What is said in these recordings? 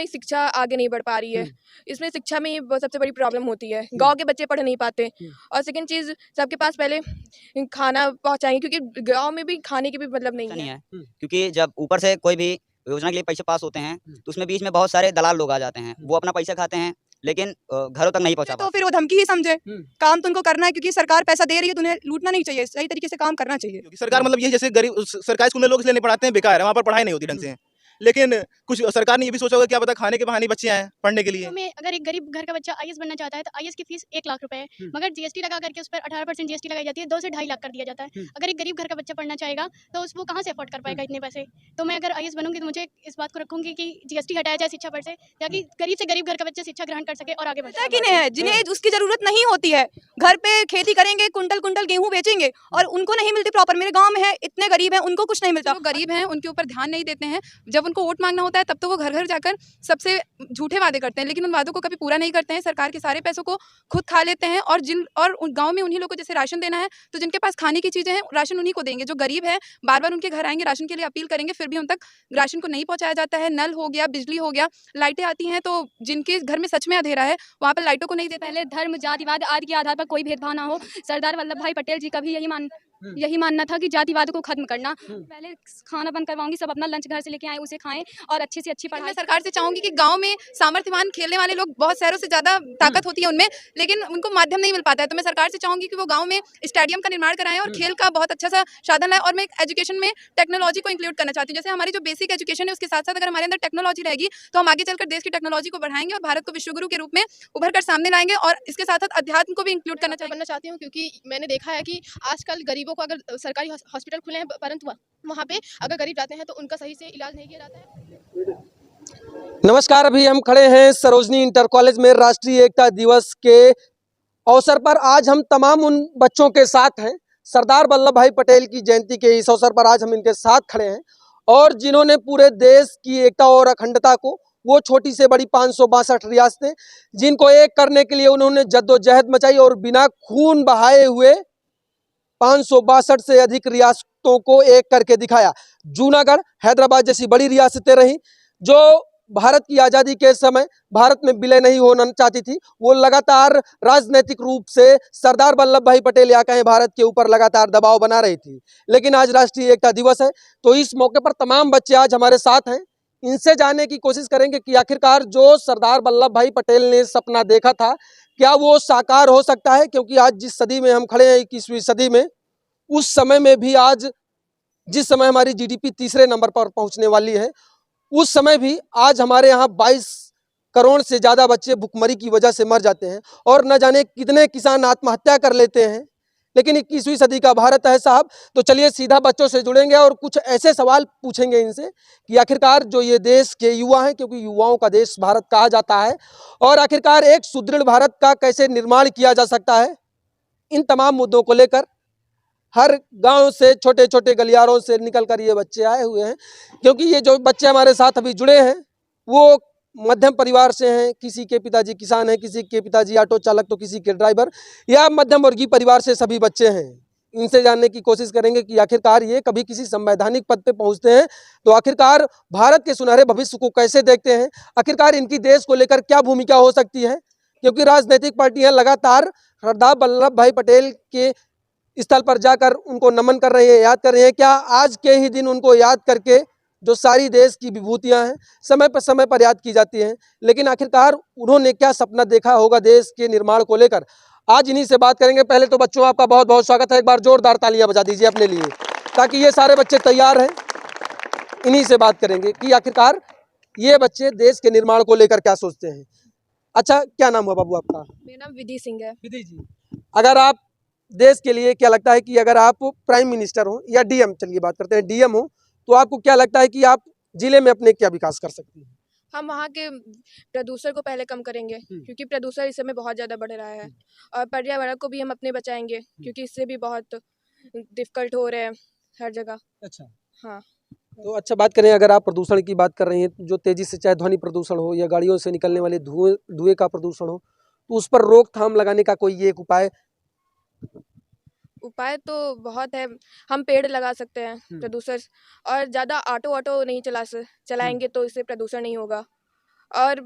इसमें शिक्षा आगे नहीं बढ़ पा रही है। इसमें शिक्षा में ही सबसे बड़ी प्रॉब्लम होती है, गांव के बच्चे पढ़ नहीं पाते। और सेकंड चीज़, सबके पास पहले खाना पहुंचाएंगे, क्योंकि गांव में भी खाने की भी मतलब नहीं है। क्योंकि जब ऊपर से कोई भी योजना के लिए पैसे पास होते हैं तो उसमें बीच में बहुत सारे दलाल लोग आ जाते हैं, वो अपना पैसा खाते हैं लेकिन घरों तक नहीं पहुंचा तो फिर वो धमकी ही समझे। काम तो उनको करना है, क्योंकि सरकार पैसा दे रही है तो उन्हें लूटना नहीं चाहिए, सही तरीके से काम करना चाहिए। क्योंकि सरकार मतलब ये जैसे गरीब सरकारी स्कूल में लोग इसलिए नहीं पढ़ाते हैं, बेकार है, वहाँ पर पढ़ाई नहीं होती ढंग से। लेकिन कुछ सरकार ने ये भी सोचा होगा, क्या पता खाने के बहाने बच्चे आए पढ़ने के लिए। तो में अगर एक गरीब घर का बच्चा आईएएस बनना चाहता है तो आईएएस की फीस 1 लाख रुपए है, मगर जीएसटी लगा करके उस पर 18% जीएसटी लगाई जाती है, 2 से 2.5 लाख कर दिया जाता है। अगर एक गरीब घर का बच्चा पढ़ना चाहेगा तो वो कहाँ से अफोर्ड कर पाएगा इतने पैसे। तो मैं अगर आईएएस बनूंगी तो मुझे इस बात को रखूंगी कि जीएसटी हटाया जाए शिक्षा पर से, ताकि गरीब से गरीब घर का बच्चा शिक्षा ग्रहण कर सके और आगे बढ़ सके। कि नहीं है जिन्हें उसकी जरूरत नहीं होती है, घर पे खेती करेंगे, कुंटल कुंटल गेहूं बेचेंगे और उनको नहीं मिलती प्रॉपर। मेरे गांव में है, इतने गरीब हैं, उनको कुछ नहीं मिलता। जो गरीब हैं उनके ऊपर ध्यान नहीं देते हैं। जब उनको वोट मांगना होता है तब तो वो घर घर जाकर सबसे झूठे वादे करते हैं, लेकिन उन वादों को कभी पूरा नहीं करते हैं। सरकार के सारे पैसों को खुद खा लेते हैं और गांव में उन्हीं लोगों को जैसे राशन देना है, तो जिनके पास खाने की चीजें हैं राशन उन्हीं को देंगे। जो गरीब है बार बार उनके घर आएंगे, राशन के लिए अपील करेंगे, फिर भी उन तक राशन को नहीं पहुंचाया जाता है। नल हो गया, बिजली हो गया, लाइटें आती हैं, तो जिनके घर में सच में अंधेरा है वहाँ पर लाइटों को नहीं देते। पहले धर्म, जातिवाद आदि के आधार पर कोई भेदभाव ना हो। सरदार वल्लभ भाई पटेल जी का भी यही मानना था कि जातिवाद को खत्म करना। पहले खाना बंद करवाऊंगी, सब अपना लंच घर से लेके आए, उसे खाएं और अच्छी से अच्छी पढ़ाई। मैं सरकार से चाहूंगी कि गांव में सामर्थ्यवान खेलने वाले लोग बहुत शहरों से ज्यादा ताकत होती है उनमें, लेकिन उनको माध्यम नहीं मिल पाता है। तो मैं सरकार से चाहूंगी कि वो गांव में स्टेडियम का निर्माण कराएं और खेल का बहुत अच्छा सा साधन लाए। और मैं एजुकेशन में टेक्नोलॉजी को इंक्लूड करना चाहती हूँ। जैसे हमारी जो बेसिक एजुकेशन है उसके साथ साथ अगर हमारे अंदर टेक्नोलॉजी रहेगी तो हम आगे चलकर देश की टेक्नोलॉजी को बढ़ाएंगे और भारत को विश्वगुरु के रूप में उभर कर सामने लाएंगे। और इसके साथ साथ अध्यात्म को भी इंक्लूड करना चाहती हूँ, क्योंकि मैंने देखा है कि आजकल गरीबों को अगर सरकारी हॉस्पिटल खुले हैं, परंतु वहाँ पे अगर गरीब जाते हैं तो उनका सही से इलाज नहीं किया जाता है। नमस्कार, अभी हम खड़े हैं सरोजनी इंटर कॉलेज में राष्ट्रीय एकता दिवस के अवसर पर। आज हम तमाम उन बच्चों के साथ हैं, सरदार वल्लभ भाई पटेल की जयंती के इस अवसर पर आज हम इनके साथ खड़े हैं, और जिन्होंने पूरे देश की एकता और अखंडता को, वो छोटी से बड़ी 562 रियासतें जिनको एक करने के लिए उन्होंने जद्दोजहद मचाई और बिना खून बहाए हुए 562 से अधिक रियासतों को एक करके दिखाया। जूनागढ़, हैदराबाद जैसी बड़ी रियासतें रहीं जो भारत की आज़ादी के समय भारत में विलय नहीं होना चाहती थी, वो लगातार राजनीतिक रूप से सरदार वल्लभ भाई पटेल या कहें भारत के ऊपर लगातार दबाव बना रही थी। लेकिन आज राष्ट्रीय एकता दिवस है, तो इस मौके पर तमाम बच्चे आज हमारे साथ हैं। इनसे जानने की कोशिश करेंगे कि आखिरकार जो सरदार वल्लभ भाई पटेल ने सपना देखा था, क्या वो साकार हो सकता है। क्योंकि आज जिस सदी में हम खड़े हैं, 21वीं सदी में, उस समय में भी आज जिस समय हमारी जीडीपी तीसरे नंबर पर पहुंचने वाली है, उस समय भी आज हमारे यहाँ 22 करोड़ से ज़्यादा बच्चे भुखमरी की वजह से मर जाते हैं और न जाने कितने किसान आत्महत्या कर लेते हैं। लेकिन 21वीं सदी का भारत है साहब। तो चलिए सीधा बच्चों से जुड़ेंगे और कुछ ऐसे सवाल पूछेंगे इनसे कि आखिरकार जो ये देश के युवा हैं, क्योंकि युवाओं का देश भारत कहा जाता है, और आखिरकार एक सुदृढ़ भारत का कैसे निर्माण किया जा सकता है। इन तमाम मुद्दों को लेकर हर गांव से, छोटे छोटे गलियारों से निकलकर ये बच्चे आए हुए हैं। क्योंकि ये जो बच्चे हमारे साथ अभी जुड़े हैं वो मध्यम परिवार से हैं, किसी के पिताजी किसान हैं, किसी के पिताजी ऑटो चालक, तो किसी के ड्राइवर, या मध्यम वर्गीय परिवार से सभी बच्चे हैं। इनसे जानने की कोशिश करेंगे कि आखिरकार ये कभी किसी संवैधानिक पद पे पहुंचते हैं तो आखिरकार भारत के सुनहरे भविष्य को कैसे देखते हैं, आखिरकार इनकी देश को लेकर क्या भूमिका हो सकती है। क्योंकि राजनीतिक पार्टियां लगातार सरदार वल्लभ भाई पटेल के स्थल पर जाकर उनको नमन कर रही है, याद कर रही है। क्या आज के ही दिन उनको याद करके जो सारी देश की विभूतियां हैं समय पर याद की जाती हैं, लेकिन आखिरकार उन्होंने क्या सपना देखा होगा देश के निर्माण को लेकर, आज इन्हीं से बात करेंगे। पहले तो बच्चों आपका बहुत बहुत स्वागत है, एक बार जोरदार तालियां बजा दीजिए अपने लिए, ताकि ये सारे बच्चे तैयार हैं। इन्हीं से बात करेंगे कि आखिरकार ये बच्चे देश के निर्माण को लेकर क्या सोचते हैं। अच्छा, क्या नाम हुआ बाबू आपका? मेरा नाम विधि सिंह है। विधि जी, अगर आप देश के लिए क्या लगता है कि अगर आप प्राइम मिनिस्टर हो या डीएम, चलिए बात करते हैं डीएम हो, तो आपको क्या लगता है कि आप जिले में अपने क्या विकास कर सकती हैं? हम वहाँ के प्रदूषण को पहले कम करेंगे, क्योंकि प्रदूषण इस समय बहुत ज़्यादा बढ़ रहा है। और पर्यावरण को भी हम अपने बचाएंगे, क्योंकि इससे भी बहुत डिफिकल्ट हो रहे हैं हर जगह। अच्छा, हाँ। तो अच्छा, बात करें अगर आप प्रदूषण की बात कर रही हैं, जो तेजी से चाहे ध्वनि प्रदूषण हो या गाड़ियों से निकलने वाले धुएं का प्रदूषण हो, तो उस पर रोकथाम लगाने का कोई एक उपाय तो बहुत है। हम पेड़ लगा सकते हैं प्रदूषण, और ज़्यादा ऑटो नहीं चलाएंगे तो इससे प्रदूषण नहीं होगा। और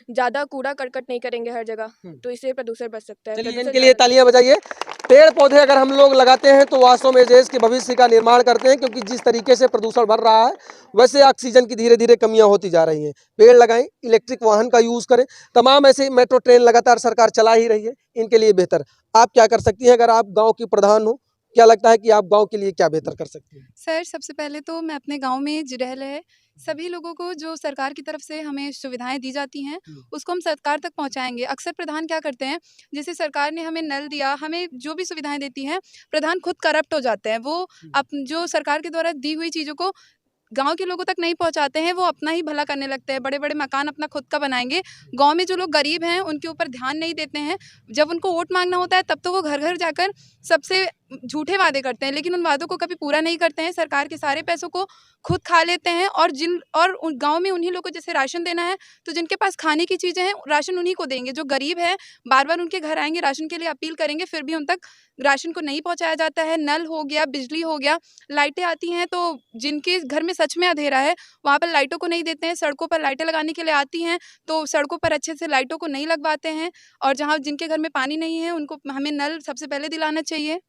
ज़्यादा कूड़ा करकट नहीं करेंगे हर जगह, तो इससे प्रदूषण बच सकता है। चलिए प्रदूषण इनके लिए ज़्यादा तालियां बजाइए। पेड़ पौधे अगर हम लोग लगाते हैं तो वास्तव में देश के भविष्य का निर्माण करते हैं, क्योंकि जिस तरीके से प्रदूषण बढ़ रहा है वैसे ऑक्सीजन की धीरे धीरे कमियां होती जा रही हैं। पेड़ लगाएं, इलेक्ट्रिक वाहन का यूज़ करें, तमाम ऐसे मेट्रो ट्रेन लगातार सरकार चला ही रही है, इनके लिए बेहतर। आप क्या कर सकती हैं अगर आप गाँव की प्रधान हो? क्या लगता है कि आप गाँव के लिए क्या बेहतर कर सकती हैं? सर सबसे पहले तो मैं अपने गांव में रह रहे सभी लोगों को जो सरकार की तरफ से हमें सुविधाएं दी जाती हैं उसको हम सरकार तक पहुंचाएंगे। अक्सर प्रधान क्या करते हैं, जैसे सरकार ने हमें नल दिया, हमें जो भी सुविधाएं देती हैं, प्रधान खुद करप्ट हो जाते हैं। वो जो सरकार के द्वारा दी हुई चीज़ों को गांव के लोगों तक नहीं पहुंचाते हैं, वो अपना ही भला करने लगते हैं। बड़े बड़े मकान अपना खुद का बनाएंगे, गांव में जो लोग गरीब हैं उनके ऊपर ध्यान नहीं देते हैं। जब उनको वोट मांगना होता है तब तो वो घर घर जाकर सबसे झूठे वादे करते हैं, लेकिन उन वादों को कभी पूरा नहीं करते हैं। सरकार के सारे पैसों को खुद खा लेते हैं और गांव में उन्हीं लोगों को जैसे राशन देना है तो जिनके पास खाने की चीज़ें हैं राशन उन्हीं को देंगे। जो गरीब है बार बार उनके घर आएंगे, राशन के लिए अपील करेंगे, फिर भी उन तक राशन को नहीं पहुंचाया जाता है। नल हो गया, बिजली हो गया, लाइटें आती हैं तो जिनके घर में सच में अंधेरा है वहाँ पर लाइटों को नहीं देते हैं। सड़कों पर लाइटें लगाने के लिए आती हैं तो सड़कों पर अच्छे से लाइटों को नहीं लगवाते हैं। और जहाँ जिनके घर में पानी नहीं है उनको हमें नल सबसे पहले दिलाना चाहिए।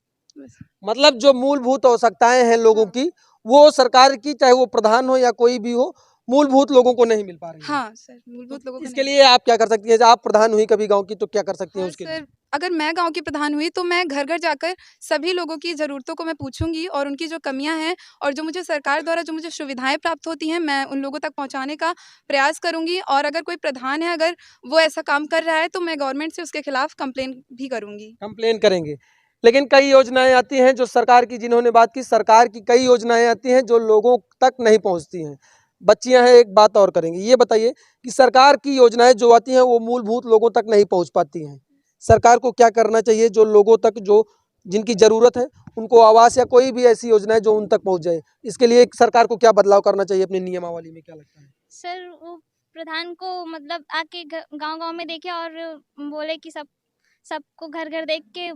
मतलब जो मूलभूत आवश्यकताएं हैं लोगों की, वो सरकार की, चाहे वो प्रधान हो या कोई भी हो, मूलभूत लोगों को नहीं मिल पा रही है। हाँ सर, मूलभूत लोगों को इसके नहीं। लिए आप क्या कर सकती हैं? जब आप प्रधान हुई कभी गांव की तो क्या कर सकती हैं हाँ उसके लिए? सर, अगर मैं गांव की प्रधान हुई तो मैं घर घर जाकर सभी लोगों की ज़रूरतों को मैं पूछूंगी और उनकी जो कमियां हैं और जो मुझे सरकार द्वारा जो मुझे सुविधाएं प्राप्त होती हैं मैं उन लोगों तक पहुंचाने का प्रयास करूंगी। और अगर कोई प्रधान है अगर वो ऐसा काम कर रहा है तो मैं गवर्नमेंट से उसके खिलाफ कंप्लेन भी करूंगी। कंप्लेन करेंगे। लेकिन कई योजनाएं आती हैं जो सरकार की, जिन्होंने बात की, सरकार की कई योजनाएं आती हैं जो लोगों तक नहीं पहुंचती हैं। बच्चियां हैं, एक बात और करेंगे। ये बताइए कि सरकार की योजनाएं जो आती हैं वो मूलभूत लोगों तक नहीं पहुंच पाती हैं। सरकार को क्या करना चाहिए जो लोगों तक, जो जिनकी ज़रूरत है उनको आवास या कोई भी ऐसी योजना है जो उन तक पहुंच जाए? इसके लिए सरकार को क्या बदलाव करना चाहिए अपनी नियमावली में, क्या लगता है? सर वो प्रधान को मतलब आके गांव-गांव में देखे और बोले कि सबको घर-घर देख के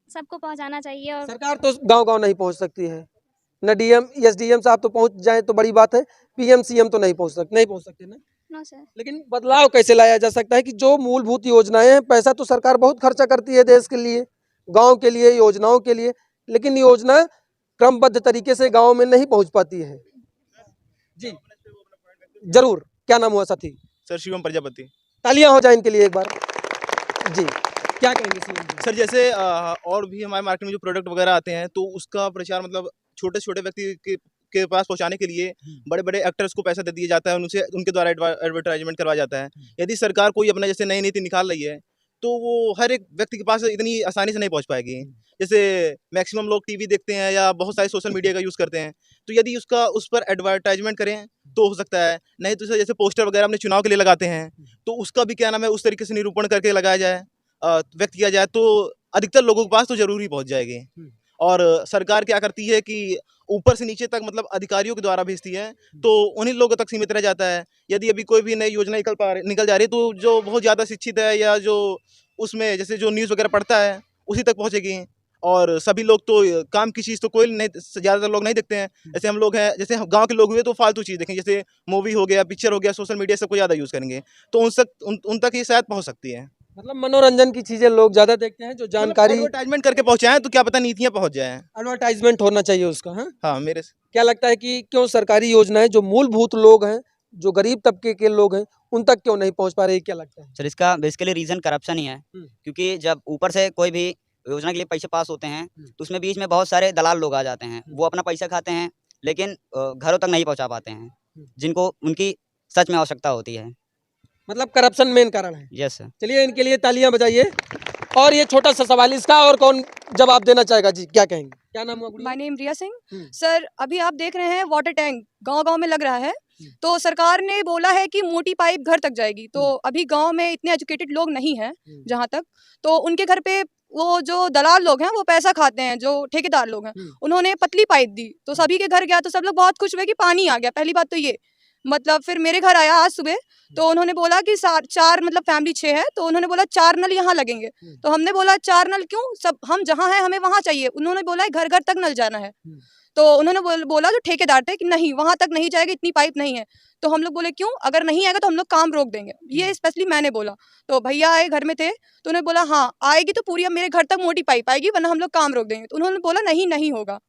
सबको पहुंचाना चाहिए। और सरकार तो गांव-गांव नहीं पहुंच सकती है, न डीएम एसडीएम साहब तो पहुंच जाए तो बड़ी बात है, पीएम सीएम तो नहीं पहुंच सकते ना। No sir. लेकिन बदलाव कैसे लाया जा सकता है कि जो मूलभूत योजनाएं हैं, पैसा तो सरकार बहुत खर्चा करती है देश के लिए, गांव के लिए, योजनाओं के लिए, लेकिन योजना क्रमबद्ध तरीके से गांव में नहीं पहुंच पाती है। जी जरूर, क्या नाम हुआ साथी? सर शिवम प्रजापति। तालियां हो जाए इनके लिए एक बार। जी क्या कहेंगे सीएम जी? सर जैसे और भी हमारे मार्केट में जो प्रोडक्ट वगैरह आते हैं तो उसका प्रचार मतलब छोटे छोटे व्यक्ति के पास पहुंचाने के लिए बड़े बड़े एक्टर्स को पैसा दे दिया जाता है, उनसे उनके द्वारा एडवर्टाइजमेंट करवाया जाता है। यदि सरकार कोई अपना जैसे नई नीति निकाल रही है तो वो हर एक व्यक्ति के पास इतनी आसानी से नहीं पहुंच पाएगी। जैसे मैक्सिमम लोग टीवी देखते हैं या बहुत सारे सोशल मीडिया का यूज़ करते हैं, तो यदि उस पर एडवर्टाइजमेंट करें तो हो सकता है। नहीं तो जैसे पोस्टर वगैरह अपने चुनाव के लिए लगाते हैं तो उसका भी क्या नाम है उस तरीके से निरूपण करके लगाया जाए, व्यक्त किया जाए तो अधिकतर लोगों के पास तो जरूर ही पहुंच जाएगी। और सरकार क्या करती है कि ऊपर से नीचे तक मतलब अधिकारियों के द्वारा भेजती है तो उन्हीं लोगों तक सीमित रह जाता है। यदि अभी कोई भी नई योजना निकल जा रही है तो जो बहुत ज़्यादा शिक्षित है या जो उसमें जैसे जो न्यूज़ वगैरह पढ़ता है उसी तक पहुँचेगी। और सभी लोग तो काम की चीज़ तो कोई नहीं, ज़्यादातर लोग नहीं देखते हैं। जैसे हम लोग हैं, जैसे गांव के लोग हुए तो फालतू चीज़ देखें, जैसे मूवी हो गया, पिक्चर हो गया, सोशल मीडिया सबको ज़्यादा यूज़ करेंगे तो उन तक ये शायद पहुँच सकती है। मतलब मनोरंजन की चीजें लोग ज्यादा देखते हैं, जो जानकारी एडवर्टाइजमेंट करके पहुंचाएं तो क्या पता नीतियां पहुंच जाएं। एडवर्टाइजमेंट होना चाहिए उसका। हाँ मेरे क्या लगता है कि क्यों सरकारी योजनाएं जो मूलभूत लोग हैं, जो गरीब तबके के लोग हैं, उन तक क्यों नहीं पहुंच पा रही, क्या लगता है? सर इसका बेसिकली रीज़न करप्शन ही है, क्योंकि जब ऊपर से कोई भी योजना के लिए पैसे पास होते हैं तो उसमें बीच में बहुत सारे दलाल लोग आ जाते हैं। वो अपना पैसा खाते हैं लेकिन घरों तक नहीं पहुंचा पाते हैं जिनको उनकी सच में आवश्यकता होती है। मतलब करप्शन मेन कारण है। Yes sir. चलिए इनके लिए तालियां बजाइए। और ये छोटा सा सवाल, इसका और कौन जवाब देना चाहेगा? जी क्या कहेंगे? क्या नाम हुआ? My name Riya Singh. Sir अभी आप देख रहे हैं वाटर टैंक गांव-गांव में लग रहा है, तो सरकार ने बोला है कि मोटी पाइप घर तक जाएगी। तो अभी गांव में इतने एजुकेटेड लोग नहीं हैं जहां तक, तो उनके घर पे वो जो दलाल लोग हैं वो पैसा खाते हैं, जो ठेकेदार लोग हैं उन्होंने पतली पाइप दी तो सभी के घर गया तो सब लोग बहुत खुश हुए कि पानी आ गया। पहली बात तो ये, मतलब फिर मेरे घर आया आज सुबह तो उन्होंने बोला कि चार मतलब फैमिली 6 है तो उन्होंने बोला 4 नल यहाँ लगेंगे। तो हमने बोला 4 नल क्यों, सब हम जहाँ हैं हमें वहाँ चाहिए। उन्होंने बोला घर घर तक नल जाना है। तो उन्होंने बोला जो ठेकेदार थे कि नहीं वहाँ तक नहीं जाएगा, इतनी पाइप नहीं है। तो हम लोग बोले क्यों, अगर नहीं आएगा तो हम लोग काम रोक देंगे, ये स्पेशली मैंने बोला। तो भैया आए घर में थे तो उन्होंने बोला हाँ आएगी तो पूरी अब मेरे घर तक मोटी पाइप आएगी वरना हम लोग काम रोक देंगे। तो उन्होंने बोला नहीं नहीं होगा,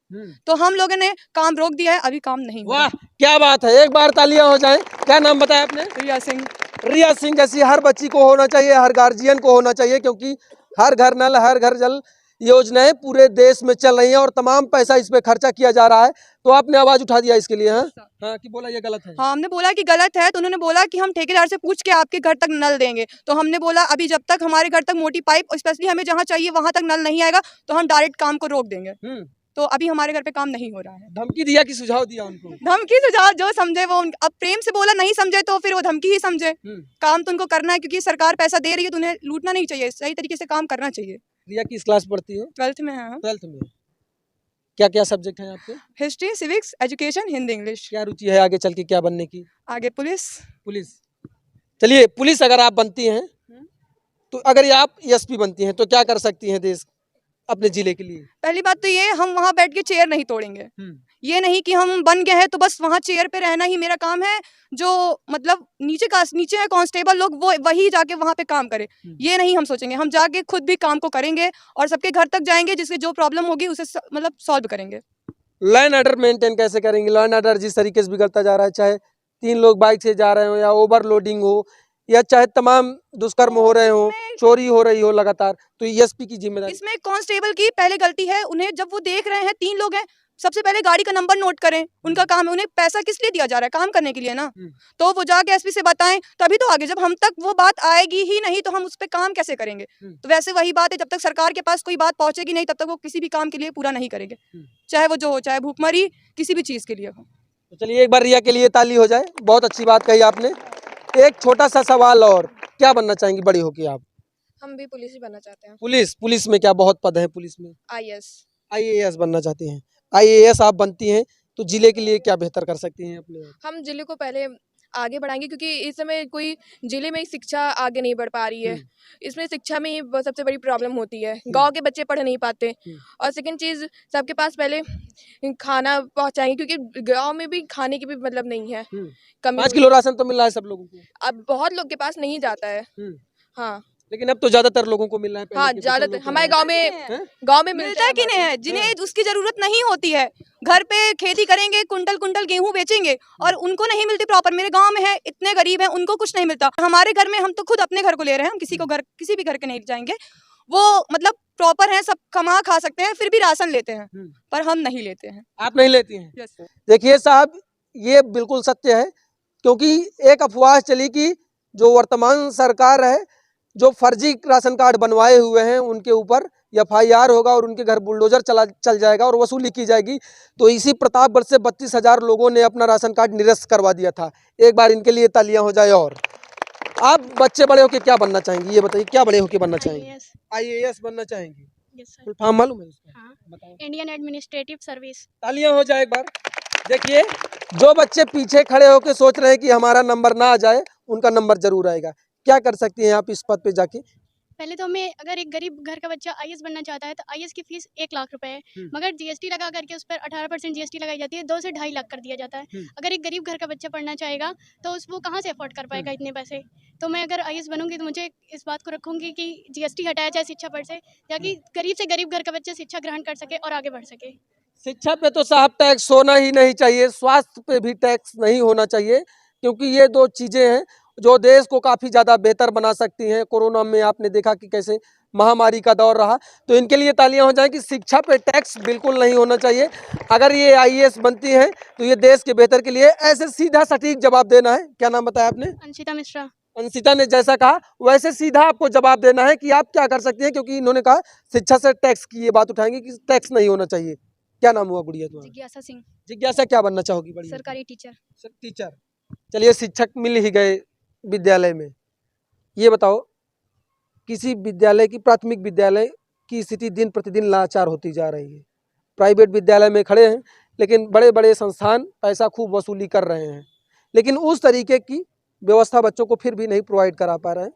तो हम लोगों ने काम रोक दिया है, अभी काम नहीं हो रहा। वाह क्या बात है, एक बार तालियां हो जाएं। क्या नाम बताया आपने? रिया सिंह। रिया सिंह जैसी हर बच्ची को होना चाहिए, हर गार्जियन को होना चाहिए, क्योंकि हर घर नल हर घर जल योजनाएं पूरे देश में चल रही हैं और तमाम पैसा इस पे खर्चा किया जा रहा है। तो आपने आवाज उठा दिया इसके लिए? हाँ कि बोला ये गलत है? हाँ हमने बोला कि गलत है, तो उन्होंने बोला कि हम ठेकेदार से पूछ के आपके घर तक नल देंगे। तो हमने बोला अभी जब तक हमारे घर तक मोटी पाइप स्पेशली हमें जहाँ चाहिए वहां तक नल नहीं आएगा तो हम डायरेक्ट काम को रोक देंगे। तो अभी हमारे घर पे काम नहीं हो रहा है। धमकी दिया कि सुझाव दिया उनको? धमकी सुझाव जो समझे वो, अब प्रेम से बोला, नहीं समझे तो फिर वो धमकी ही समझे। काम तो उनको करना है क्योंकि सरकार पैसा दे रही है तो उन्हें लूटना नहीं चाहिए, सही तरीके से काम करना चाहिए। रिया किस क्लास पढ़ती हो? 12th में है। 12th में। क्या क्या सब्जेक्ट हैं आपके? History, civics, education, Hindi, English. क्या रुचि है आगे चल के क्या बनने की? आगे पुलिस। पुलिस। चलिए पुलिस अगर आप बनती हैं तो अगर आप एसपी बनती हैं तो क्या कर सकती हैं देश अपने जिले के लिए? पहली बात तो ये हम वहाँ बैठ के चेयर नहीं तोड़ेंगे। ये नहीं कि हम बन गए हैं तो बस वहाँ चेयर पे रहना ही मेरा काम है। जो मतलब नीचे है कांस्टेबल लोग वो वही जाके वहाँ पे काम करे, ये नहीं हम सोचेंगे। हम जाके खुद भी काम को करेंगे और सबके घर तक जाएंगे, जिससे जो प्रॉब्लम होगी उसे मतलब सॉल्व करेंगे। लॉ एंड ऑर्डर मेंटेन कैसे करेंगे? लॉ एंड ऑर्डर जिस तरीके से बिगड़ता जा रहा है, चाहे 3 लोग बाइक से जा रहे हो या ओवरलोडिंग हो या चाहे तमाम दुष्कर्म हो रहे हो, चोरी हो रही हो लगातार, तो एसपी की जिम्मेदारी? इसमें कांस्टेबल की पहले गलती है। उन्हें जब वो देख रहे हैं 3 लोग हैं, सबसे पहले गाड़ी का नंबर नोट करें। उनका काम है, उन्हें पैसा किस लिए दिया जा रहा है? काम करने के लिए ना। तो वो जाके एसपी से बताएं तभी तो आगे, जब हम तक वो बात आएगी ही नहीं तो हम उस पर काम कैसे करेंगे? तो वैसे वही बात है, जब तक सरकार के पास कोई बात पहुंचेगी नहीं तब तक वो किसी भी काम के लिए पूरा नहीं करेंगे, चाहे वो जो हो, चाहे भूखमरी किसी भी चीज के लिए हो। तो चलिए एक बार रिया के लिए ताली हो जाए, बहुत अच्छी बात कही आपने। एक छोटा सा सवाल और, क्या बनना चाहेंगी बड़ी होके आप? हम भी पुलिस ही बनना चाहते हैं। पुलिस में क्या बहुत पद है पुलिस में? आईएएस बनना चाहती हैं। आईएएस आप बनती हैं तो जिले के लिए क्या बेहतर कर सकती हैं अपने? हम जिले को पहले आगे बढ़ाएंगे क्योंकि इस समय कोई जिले में शिक्षा आगे नहीं बढ़ पा रही है। इसमें शिक्षा में ही सबसे बड़ी प्रॉब्लम होती है। गांव के बच्चे पढ़ नहीं पाते और सेकंड चीज़ सबके पास पहले खाना पहुंचाएंगे क्योंकि गांव में भी खाने की भी मतलब नहीं है, कमी। 5 किलो राशन तो मिल रहा है सब लोगों को? अब बहुत लोग के पास नहीं जाता है। हाँ लेकिन अब तो ज्यादातर लोगों को मिल रहा है। हाँ ज्यादातर हमारे गांव में मिलता है कि नहीं है, जिन्हें उसकी जरूरत नहीं होती है। घर पे खेती करेंगे, कुंटल कुंटल गेहूं बेचेंगे और उनको नहीं मिलती प्रॉपर। मेरे गांव में है, इतने गरीब हैं, उनको कुछ नहीं मिलता। हमारे घर में हम तो खुद अपने घर को ले रहे हैं, हम किसी भी घर के नहीं जाएंगे। वो मतलब प्रॉपर है, सब कमा खा सकते हैं, फिर भी राशन लेते हैं, पर हम नहीं लेते हैं। आप नहीं लेती हैं? यस। देखिए साहब, ये बिल्कुल सत्य है, क्योंकि एक अफवाह चली कि जो वर्तमान सरकार है, जो फर्जी राशन कार्ड बनवाए हुए हैं उनके ऊपर FIR होगा और उनके घर बुलडोजर चल जाएगा और वसूली की जाएगी। तो इसी प्रतापगढ़ से 32,000 लोगों ने अपना राशन कार्ड निरस्त करवा दिया था। एक बार इनके लिए तालियां हो जाए। और आप बच्चे बड़े होके क्या बनना चाहेंगी, ये बताइए, क्या बड़े होके बनना चाहेंगी? IAS बनना चाहेंगी? Yes sir. फुल फॉर्म मालूम है उसका? हाँ। बताओ। Indian administrative service. तालियां हो जाए एक बार। देखिए, जो बच्चे पीछे खड़े होके सोच रहे हैं कि हमारा नंबर ना आ जाए, उनका नंबर जरूर आएगा। क्या कर सकती हैं आप इस पद पे जाके? पहले तो हमें, अगर एक गरीब घर का बच्चा आईएएस बनना चाहता है तो आईएएस की फीस 1 लाख रुपए है, मगर जीएसटी लगा करके उस पर 18% जीएसटी लगाई जाती है, 2 से 2.5 लाख कर दिया जाता है। अगर एक गरीब घर का बच्चा पढ़ना चाहेगा तो वो कहाँ से अफोर्ड कर पाएगा इतने पैसे? तो मैं अगर आईएएस बनूंगी तो मुझे इस बात को रखूंगी कि जीएसटी हटाया जाए शिक्षा पर से, ताकि गरीब से गरीब घर का बच्चा शिक्षा ग्रहण कर सके और आगे बढ़ सके। शिक्षा पे तो साहब टैक्स होना ही नहीं चाहिए, स्वास्थ्य पे भी टैक्स नहीं होना चाहिए, क्योंकि ये 2 चीज़ें हैं जो देश को काफ़ी ज़्यादा बेहतर बना सकती हैं। कोरोना में आपने देखा कि कैसे महामारी का दौर रहा, तो इनके लिए तालियां हो जाएं कि शिक्षा पे टैक्स बिल्कुल नहीं होना चाहिए। अगर ये IAS बनती हैं तो ये देश के बेहतर के लिए। ऐसे सीधा सटीक जवाब देना है। क्या नाम बताया आपने? अंशिता मिश्रा। अंशिता ने जैसा कहा वैसे सीधा आपको जवाब देना है कि आप क्या कर सकती हैं, क्योंकि इन्होंने कहा शिक्षा से टैक्स की ये बात उठाएंगे कि टैक्स नहीं होना चाहिए। क्या नाम हुआ गुड़िया तुम्हारा? जिज्ञासा सिंह। जिज्ञासा क्या बनना चाहोगी बड़ी? सरकारी टीचर। टीचर। चलिए, शिक्षक मिल ही गए विद्यालय में। ये बताओ, किसी विद्यालय की, प्राथमिक विद्यालय की स्थिति दिन प्रतिदिन लाचार होती जा रही है। प्राइवेट विद्यालय में खड़े हैं, लेकिन बड़े बड़े संस्थान पैसा खूब वसूली कर रहे हैं, लेकिन उस तरीके की व्यवस्था बच्चों को फिर भी नहीं प्रोवाइड करा पा रहे हैं।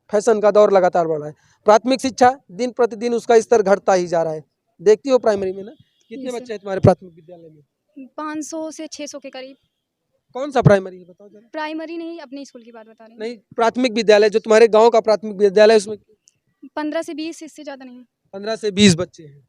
फैशन का दौर लगातार बढ़ रहा है। प्राथमिक शिक्षा दिन प्रतिदिन उसका स्तर घटता ही जा रहा है। देखती हो प्राइमरी में ना, कितने बच्चे हैं तुम्हारे प्राथमिक विद्यालय में? 500 से 600 के करीब। कौन सा प्राइमरी है बताओ जरा। प्राइमरी नहीं, अपने स्कूल की बात बता रही नहीं, प्राथमिक विद्यालय जो तुम्हारे गांव का प्राथमिक विद्यालय है उसमें हूँ। 15 से 20, इससे ज़्यादा नहीं। 15 से 20 बच्चे हैं।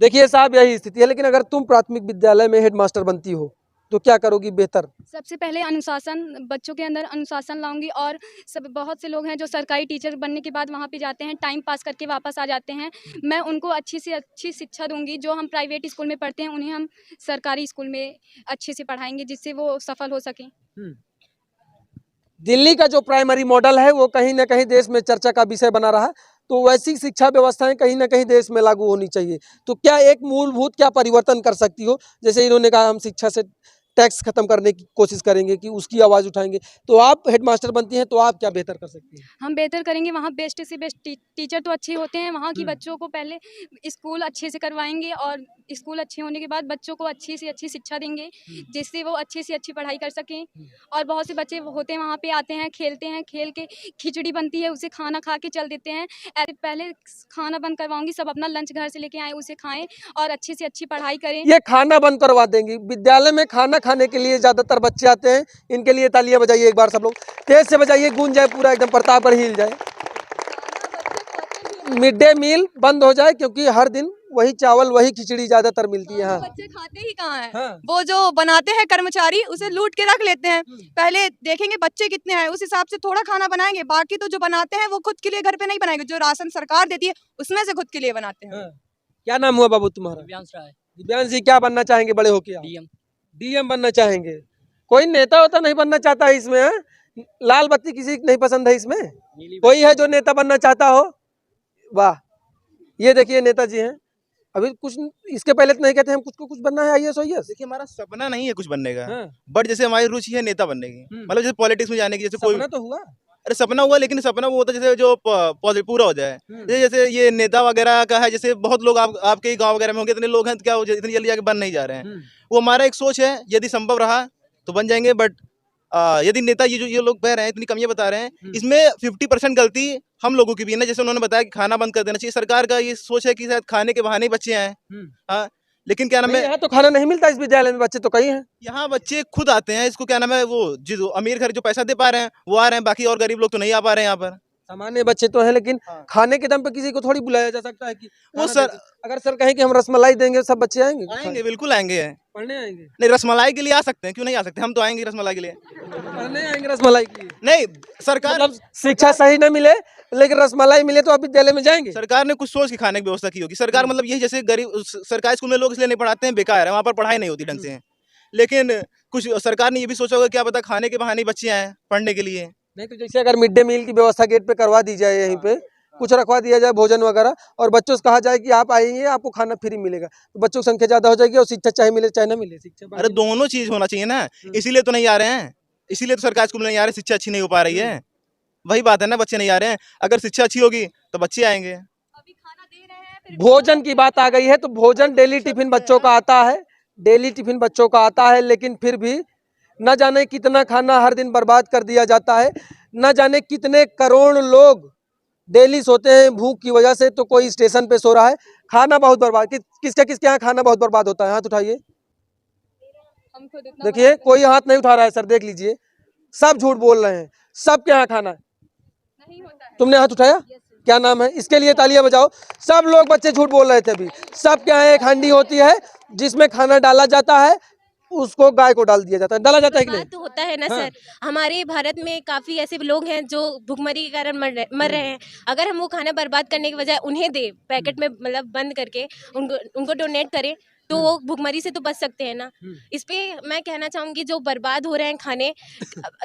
देखिए साहब यही स्थिति है, लेकिन अगर तुम प्राथमिक विद्यालय में हेडमास्टर बनती हो तो क्या करोगी बेहतर? सबसे पहले अनुशासन, बच्चों के अंदर अनुशासन लाऊंगी। और सब बहुत से लोग हैं जो सरकारी टीचर बनने के बाद वहाँ पे जाते हैं, टाइम पास करके वापस आ जाते हैं। मैं उनको अच्छी से अच्छी शिक्षा दूंगी। जो हम प्राइवेट स्कूल में पढ़ते हैं उन्हें हम सरकारी स्कूल में अच्छे से पढ़ाएंगे, जिससे वो सफल हो सकें। दिल्ली का जो प्राइमरी मॉडल है वो कहीं ना कहीं देश में चर्चा का विषय बना रहा है, तो वैसी शिक्षा व्यवस्थाएं कहीं ना कहीं देश में लागू होनी चाहिए। तो क्या एक मूलभूत क्या परिवर्तन कर सकती हो? जैसे इन्होंने कहा हम शिक्षा से टैक्स खत्म करने की कोशिश करेंगे कि उसकी आवाज़ उठाएंगे, तो आप हेडमास्टर बनती हैं तो आप क्या बेहतर कर सकती हैं? हम बेहतर करेंगे। वहाँ बेस्ट से बेस्ट टीचर तो अच्छे होते हैं। वहाँ की बच्चों को पहले स्कूल अच्छे से करवाएंगे और स्कूल अच्छे होने के बाद बच्चों को अच्छी से अच्छी शिक्षा देंगे, जिससे वो अच्छी से अच्छी पढ़ाई कर सकें। और बहुत से बच्चे होते हैं वहाँ पे आते हैं, खेलते हैं, खेल के खिचड़ी बनती है उसे खाना खा के चल देते हैं। ऐसे पहले खाना बंद करवाऊंगी, सब अपना लंच घर से लेके आए, उसे खाएं और अच्छी से अच्छी पढ़ाई करें। ये खाना बंद करवा देंगी। विद्यालय में खाना खाने के लिए ज्यादातर बच्चे आते हैं, इनके लिए तालियां बजाइए एक बार सब लोग, तेज से बजाइए, गूंज जाए पूरा एकदम, प्रताप पर हिल जाए। मिड डे मील बंद हो जाए क्योंकि हर दिन वही चावल वही खिचड़ी ज्यादातर मिलती है। हाँ। बच्चे खाते ही कहाँ हैं? हाँ। वो जो बनाते हैं कर्मचारी उसे लूट के रख लेते हैं। पहले देखेंगे बच्चे कितने हैं, उस हिसाब से थोड़ा खाना बनाएंगे। बाकी तो जो बनाते हैं वो खुद के लिए घर पे नहीं बनाएंगे, जो राशन सरकार देती है उसमें से खुद के लिए बनाते हैं। हाँ। क्या नाम हुआ बाबू तुम्हारा? दिव्यांश राय। दिव्यांश जी, क्या बनना चाहेंगे बड़े होके आप? डीएम। डीएम बनना चाहेंगे। कोई नेता होता नहीं बनना चाहता है इसमें? हाँ? लाल बत्ती किसी को नहीं पसंद है इसमें? कोई है जो नेता बनना चाहता हो? वाह, ये देखिए नेताजी हैं। अभी कुछ इसके पहले तो नहीं कहते हम कुछ बनना है आईएएस ओईएएस। देखिए हमारा सपना नहीं है कुछ बनने का, हाँ। बट जैसे हमारी रुचि है नेता बनने की, मतलब जैसे पॉलिटिक्स में जाने की। जैसे कोई सपना तो हुआ। अरे सपना हुआ, लेकिन सपना वो होता है जैसे जो पूरा हो जाए। जैसे ये नेता वगैरह का है, जैसे बहुत लोग आपके ही गांव वगैरह में होंगे, इतने लोग हैं तो क्या इतनी जल्दी जाके बन नहीं जा रहे हैं। वो हमारा एक सोच है, यदि संभव रहा तो बन जाएंगे। बट यदि नेता ये लोग कह रहे हैं, इतनी कमियां बता रहे हैं, इसमें 50% गलती हम लोगों की भी है ना। जैसे उन्होंने बताया कि खाना बंद कर देना चाहिए, सरकार का ये सोच है कि शायद खाने के बहाने ही बच्चे आए। हाँ, लेकिन क्या नाम है, यहाँ तो खाना नहीं मिलता इस विद्यालय में, बच्चे तो कई हैं। यहाँ बच्चे खुद आते हैं। इसको क्या नाम है, वो जो अमीर घर जो पैसा दे पा रहे हैं वो आ रहे हैं, बाकी और गरीब लोग तो नहीं आ पा रहे हैं यहाँ पर। सामान्य बच्चे तो हैं, लेकिन हाँ। खाने के दम पे किसी को थोड़ी बुलाया जा सकता है कि वो खाना सर दे दो। अगर सर कहें कि हम रसमलाई देंगे सब बच्चे आएंगे? आएंगे, बिल्कुल आएंगे। पढ़ने आएंगे? नहीं, रसमलाई के लिए आ सकते हैं, क्यों नहीं आ सकते? हम तो आएंगे रसमलाई के लिए। पढ़ने आएंगे रसमलाई के लिए? नहीं, सरकार मतलब शिक्षा सही न मिले लेकिन रसमलाई मिले तो आप विद्यालय में जाएंगे? सरकार ने कुछ सोच के खाने की व्यवस्था की होगी। सरकार मतलब यही, जैसे गरीब सरकारी स्कूल में लोग इसलिए नहीं पढ़ाते हैं, बेकार है, वहाँ पर पढ़ाई नहीं होती ढंग से। लेकिन कुछ सरकार ने ये भी सोचा होगा, क्या पता खाने के बहाने बच्चे आए पढ़ने के लिए। नहीं तो जैसे अगर मिड डे मील की व्यवस्था गेट पे करवा दी जाए, यहीं पे कुछ रखवा दिया जाए भोजन वगैरह, और बच्चों से कहा जाए कि आप आएंगे आपको खाना फ्री मिलेगा, तो बच्चों की संख्या ज्यादा हो जाएगी और शिक्षा चाहे मिले चाहे ना मिले। शिक्षा अरे दोनों चीज होना चाहिए ना, इसीलिए तो नहीं आ रहे हैं। इसीलिए तो सरकारी स्कूल में नहीं आ रहे, शिक्षा अच्छी नहीं हो पा रही है। वही बात है ना, बच्चे नहीं आ रहे हैं। अगर शिक्षा अच्छी होगी तो बच्चे आएंगे। अभी खाना दे रहे हैं, फिर भोजन की बात आ गई है तो भोजन डेली टिफिन बच्चों का आता है, डेली टिफिन बच्चों का आता है, लेकिन फिर भी न जाने कितना खाना हर दिन बर्बाद कर दिया जाता है। न जाने कितने करोड़ लोग डेली सोते हैं भूख की वजह से, तो कोई स्टेशन पे सो रहा है। खाना बहुत बर्बाद, किसके यहाँ खाना बहुत बर्बाद होता है? हाथ उठाइए, हम खुद इतना देखिए कोई हाथ नहीं उठा रहा है सर, देख लीजिए सब झूठ बोल रहे हैं। सबके यहाँ खाना है। नहीं होता है। तुमने हाथ उठाया? क्या नाम है? इसके लिए तालियां बजाओ। सब लोग बच्चे झूठ बोल रहे थे अभी। सबके यहाँ एक हांडी होती है जिसमें खाना डाला जाता है, उसको गाय को डाल दिया जाता है। डाला जाता है कि नहीं? बात तो होता है ना हाँ। सर, हमारे भारत में काफ़ी ऐसे लोग हैं जो भुखमरी के कारण मर रहे हैं। अगर हम वो खाना बर्बाद करने के बजाय उन्हें दे, पैकेट में मतलब बंद करके उनको डोनेट करें, तो वो भुखमरी से तो बच सकते हैं ना। इस पे मैं कहना चाहूँगी, जो बर्बाद हो रहे हैं खाने,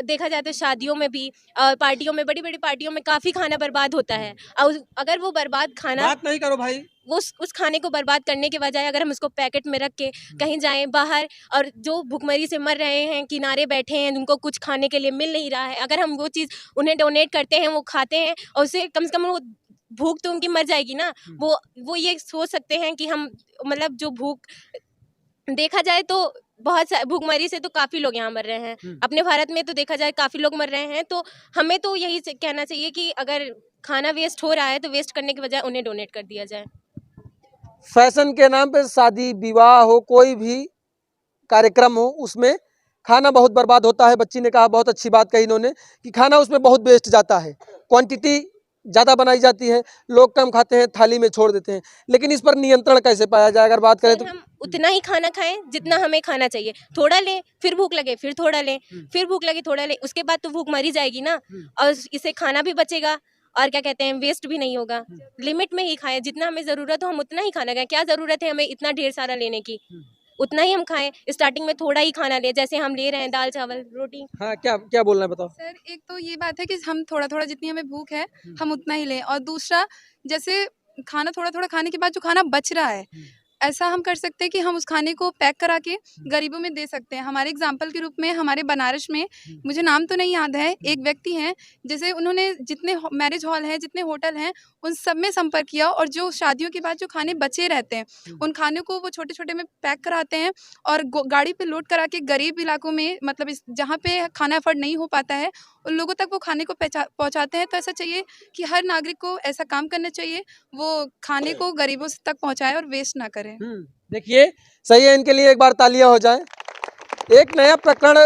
देखा जाए तो शादियों में भी, पार्टियों में, बड़ी बड़ी पार्टियों में काफ़ी खाना बर्बाद होता है। और अगर वो बर्बाद खाना, बात नहीं करो भाई, वो उस खाने को बर्बाद करने के बजाय अगर हम उसको पैकेट में रख के कहीं जाएं बाहर, और जो भुखमरी से मर रहे हैं, किनारे बैठे हैं, उनको कुछ खाने के लिए मिल नहीं रहा है, अगर हम वो चीज़ उन्हें डोनेट करते हैं, वो खाते हैं, और उससे कम से कम वो भूख तो उनकी मर जाएगी ना। वो ये सोच सकते हैं कि हम मतलब जो भूख, देखा जाए तो बहुत भूखमरी से तो काफ़ी लोग यहाँ मर रहे हैं। अपने भारत में तो देखा जाए काफ़ी लोग मर रहे हैं। तो हमें तो यही कहना चाहिए कि अगर खाना वेस्ट हो रहा है तो वेस्ट करने के बजाय उन्हें डोनेट कर दिया जाए। फैशन के नाम पे शादी विवाह हो, कोई भी कार्यक्रम हो, उसमें खाना बहुत बर्बाद होता है। बच्ची ने कहा, बहुत अच्छी बात कही इन्होंने, कि खाना उसमें बहुत वेस्ट जाता है, क्वांटिटी ज़्यादा बनाई जाती है, लोग कम खाते हैं, थाली में छोड़ देते हैं। लेकिन इस पर नियंत्रण कैसे पाया जाए, अगर बात करें तो? हम उतना ही खाना खाएं जितना हमें खाना चाहिए। थोड़ा लें, फिर भूख लगे, फिर थोड़ा लें, फिर भूख लगे, थोड़ा लें, उसके बाद तो भूख मरी जाएगी ना। और इससे खाना भी बचेगा और क्या कहते हैं, वेस्ट भी नहीं होगा। लिमिट में ही खाएं, जितना हमें ज़रूरत हो हम उतना ही खाना खाएं। क्या ज़रूरत है हमें इतना ढेर सारा लेने की, उतना ही हम खाएं। स्टार्टिंग में थोड़ा ही खाना लें, जैसे हम ले रहे हैं दाल चावल रोटी। हाँ, क्या क्या बोलना है, बताओ। सर एक तो ये बात है कि हम थोड़ा थोड़ा, जितनी हमें भूख है हम उतना ही लें। और दूसरा, जैसे खाना थोड़ा थोड़ा खाने के बाद जो खाना बच रहा है, ऐसा हम कर सकते हैं कि हम उस खाने को पैक करा के गरीबों में दे सकते हैं। हमारे एग्जाम्पल के रूप में हमारे बनारस में, मुझे नाम तो नहीं याद है, एक व्यक्ति हैं जैसे उन्होंने जितने मैरिज हॉल हैं, जितने होटल हैं, उन सब में संपर्क किया और जो शादियों के बाद जो खाने बचे रहते हैं उन खाने को वो छोटे छोटे में पैक कराते हैं और गाड़ी पे लोड करा के गरीब इलाकों में, मतलब जहाँ पे खाना अफोर्ड नहीं हो पाता है उन लोगों तक वो खाने को पहुँचाते हैं। तो ऐसा चाहिए कि हर नागरिक को ऐसा काम करना चाहिए, वो खाने को गरीबों तक पहुँचाए और वेस्ट ना करे। देखिए, सही है, इनके लिए एक बार तालियां हो जाएं। एक नया प्रकरण